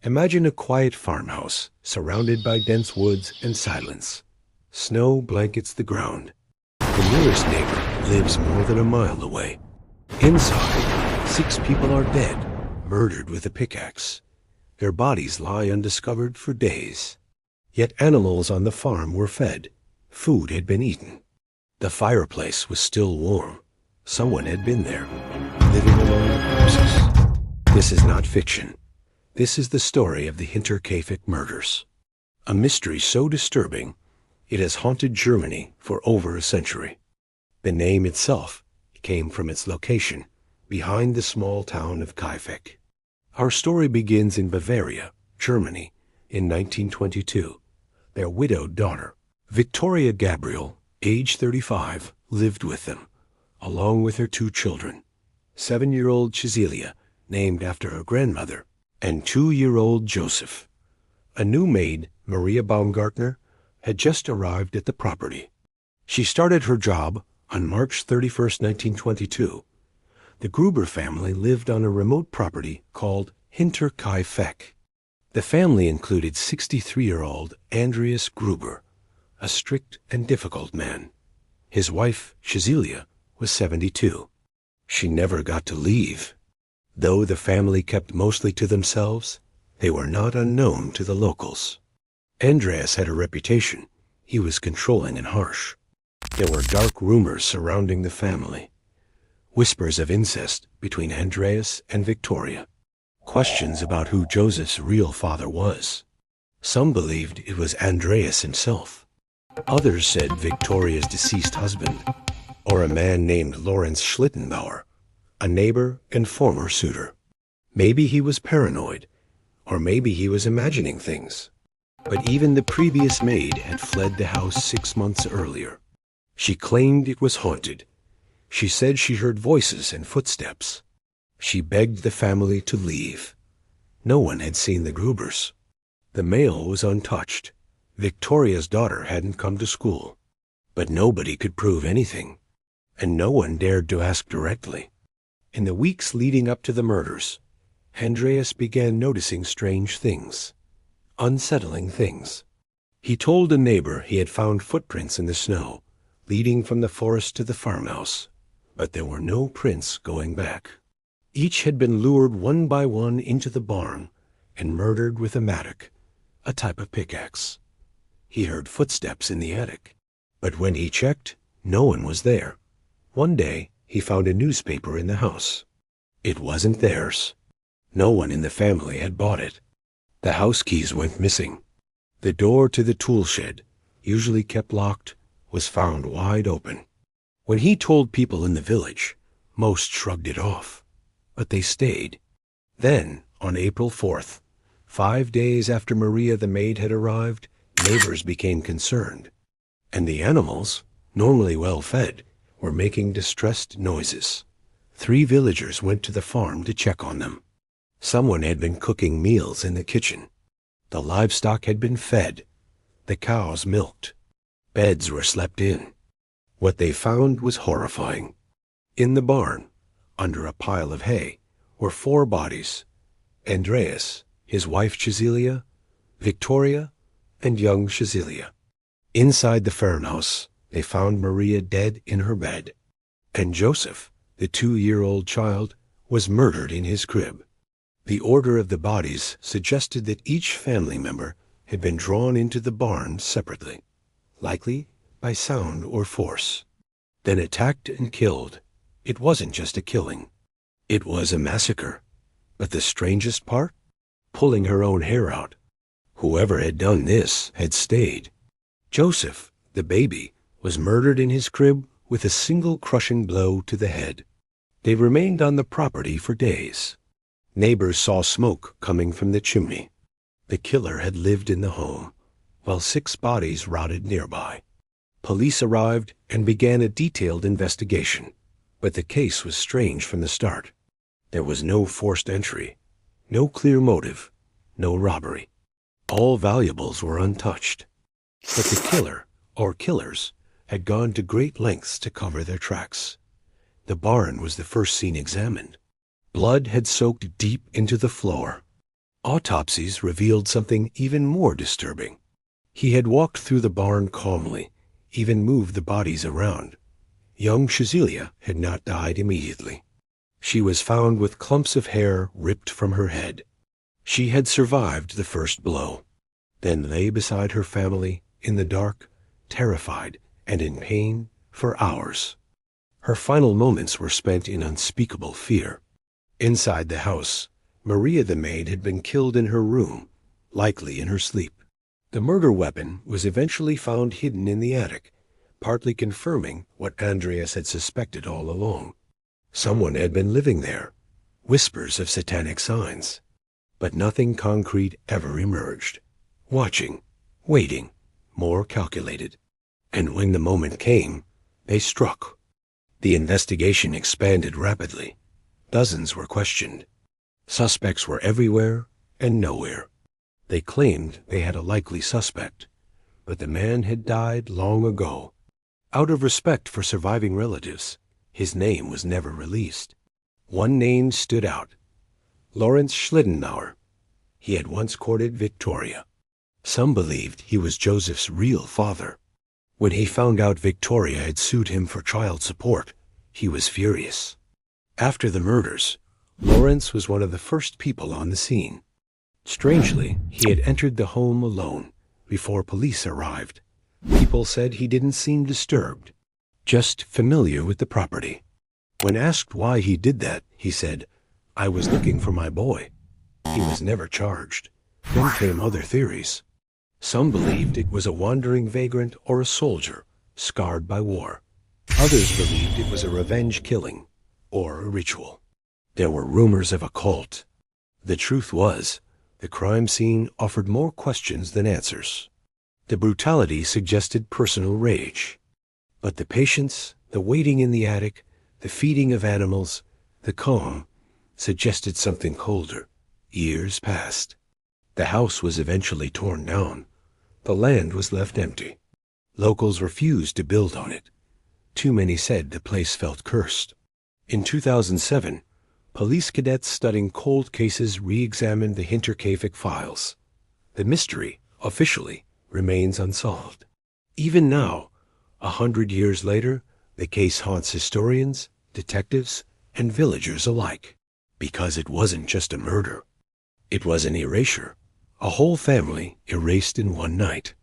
Imagine a quiet farmhouse surrounded by dense woods and silence. Snow blankets the ground. The nearest neighbor lives more than a mile away. Inside, 6 people are dead, murdered with a pickaxe. Their bodies lie undiscovered for days. Yet animals on the farm were fed. Food had been eaten. The fireplace was still warm. Someone had been there, living among the corpses. This is not fiction. This is the story of the Hinterkaifeck murders. A mystery so disturbing, it has haunted Germany for over a century. The name itself came from its location, behind the small town of Kaifeck. Our story begins in Bavaria, Germany, in 1922. Their widowed daughter, Victoria Gabriel, age 35, lived with them, along with her 2 children, 7-year-old Cecilia, named after her grandmother, and 2-year-old Joseph. A new maid, Maria Baumgartner, had just arrived at the property. She started her job on March 31, 1922. The Gruber family lived on a remote property called Hinterkaifeck. The family included 63-year-old Andreas Gruber, a strict and difficult man. His wife, Cecilia, was 72. She never got to leave. Though the family kept mostly to themselves, they were not unknown to the locals. Andreas had a reputation. He was controlling and harsh. There were dark rumors surrounding the family. Whispers of incest between Andreas and Victoria. Questions about who Joseph's real father was. Some believed it was Andreas himself. Others said Victoria's deceased husband, or a man named Lawrence Schlittenbauer, a neighbor and former suitor. Maybe he was paranoid, or maybe he was imagining things. But even the previous maid had fled the house 6 months earlier. She claimed it was haunted. She said she heard voices and footsteps. She begged the family to leave. No one had seen the Grubers. The mail was untouched. Victoria's daughter hadn't come to school. But nobody could prove anything, and no one dared to ask directly. In the weeks leading up to the murders, Andreas began noticing strange things, unsettling things. He told a neighbor he had found footprints in the snow, leading from the forest to the farmhouse, but there were no prints going back. Each had been lured one by one into the barn and murdered with a mattock, a type of pickaxe. He heard footsteps in the attic, but when he checked, no one was there. One day, he found a newspaper in the house. It wasn't theirs. No one in the family had bought it. The house keys went missing. The door to the tool shed, usually kept locked, was found wide open. When he told people in the village, most shrugged it off, but they stayed. Then, on April 4th, 5 days after Maria the maid had arrived, neighbors became concerned. And the animals, normally well fed, were making distressed noises. 3 villagers went to the farm to check on them. Someone had been cooking meals in the kitchen. The livestock had been fed. The cows milked. Beds were slept in. What they found was horrifying. In the barn, under a pile of hay, were 4 bodies: Andreas, his wife Cecilia, Victoria, and young Cecilia. Inside the farmhouse, they found Maria dead in her bed, and Joseph, the 2-year-old child, was murdered in his crib. The order of the bodies suggested that each family member had been drawn into the barn separately, likely by sound or force, then attacked and killed. It wasn't just a killing. It was a massacre. But the strangest part? Pulling her own hair out. Whoever had done this had stayed. Joseph, the baby, was murdered in his crib with a single crushing blow to the head. They remained on the property for days. Neighbors saw smoke coming from the chimney. The killer had lived in the home, while 6 bodies rotted nearby. Police arrived and began a detailed investigation, but the case was strange from the start. There was no forced entry, no clear motive, no robbery. All valuables were untouched. But the killer, or killers, had gone to great lengths to cover their tracks. The barn was the first scene examined. Blood had soaked deep into the floor. Autopsies revealed something even more disturbing. He had walked through the barn calmly, even moved the bodies around. Young Shazilia had not died immediately. She was found with clumps of hair ripped from her head. She had survived the first blow, then lay beside her family in the dark, terrified and in pain for hours. Her final moments were spent in unspeakable fear. Inside the house, Maria the maid had been killed in her room, likely in her sleep. The murder weapon was eventually found hidden in the attic, partly confirming what Andreas had suspected all along. Someone had been living there. Whispers of satanic signs. But nothing concrete ever emerged. Watching, waiting, more calculated. And when the moment came, they struck. The investigation expanded rapidly. Dozens were questioned. Suspects were everywhere and nowhere. They claimed they had a likely suspect, but the man had died long ago. Out of respect for surviving relatives, his name was never released. One name stood out: Lawrence Schlittenauer. He had once courted Victoria. Some believed he was Joseph's real father. When he found out Victoria had sued him for child support, he was furious. After the murders, Lawrence was one of the first people on the scene. Strangely, he had entered the home alone before police arrived. People said he didn't seem disturbed, just familiar with the property. When asked why he did that, he said, "I was looking for my boy." He was never charged. Then came other theories. Some believed it was a wandering vagrant or a soldier, scarred by war. Others believed it was a revenge killing or a ritual. There were rumors of a cult. The truth was, the crime scene offered more questions than answers. The brutality suggested personal rage. But the patience, the waiting in the attic, the feeding of animals, the calm, suggested something colder. Years passed. The house was eventually torn down. The land was left empty. Locals refused to build on it. Too many said the place felt cursed. In 2007, police cadets studying cold cases re-examined the Hinterkaifeck files. The mystery, officially, remains unsolved. Even now, 100 years later, the case haunts historians, detectives, and villagers alike. Because it wasn't just a murder. It was an erasure. A whole family erased in one night.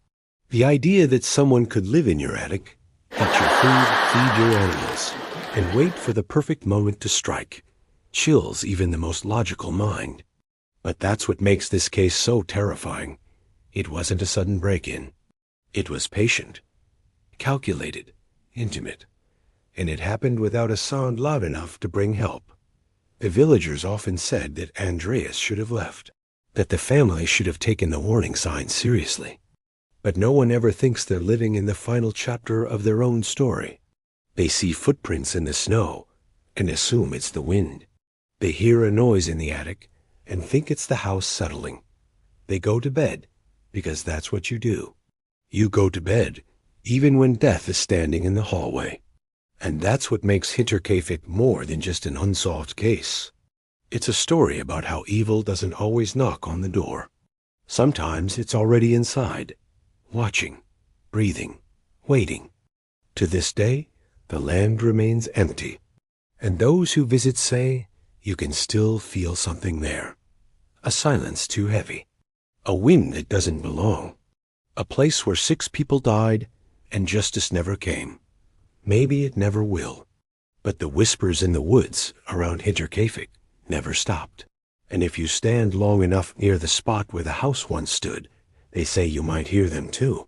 The idea that someone could live in your attic, eat your food, feed your animals, and wait for the perfect moment to strike, chills even the most logical mind. But that's what makes this case so terrifying. It wasn't a sudden break-in. It was patient, calculated, intimate, and it happened without a sound loud enough to bring help. The villagers often said that Andreas should have left, that the family should have taken the warning signs seriously. But no one ever thinks they're living in the final chapter of their own story. They see footprints in the snow and assume it's the wind. They hear a noise in the attic and think it's the house settling. They go to bed because that's what you do. You go to bed even when death is standing in the hallway. And that's what makes Hinterkaifeck more than just an unsolved case. It's a story about how evil doesn't always knock on the door. Sometimes it's already inside, watching, breathing, waiting. To this day, the land remains empty, and those who visit say you can still feel something there. A silence too heavy, a wind that doesn't belong, a place where 6 people died and justice never came. Maybe it never will. But the whispers in the woods around Hinterkaifeck never stopped. And if you stand long enough near the spot where the house once stood, they say you might hear them too.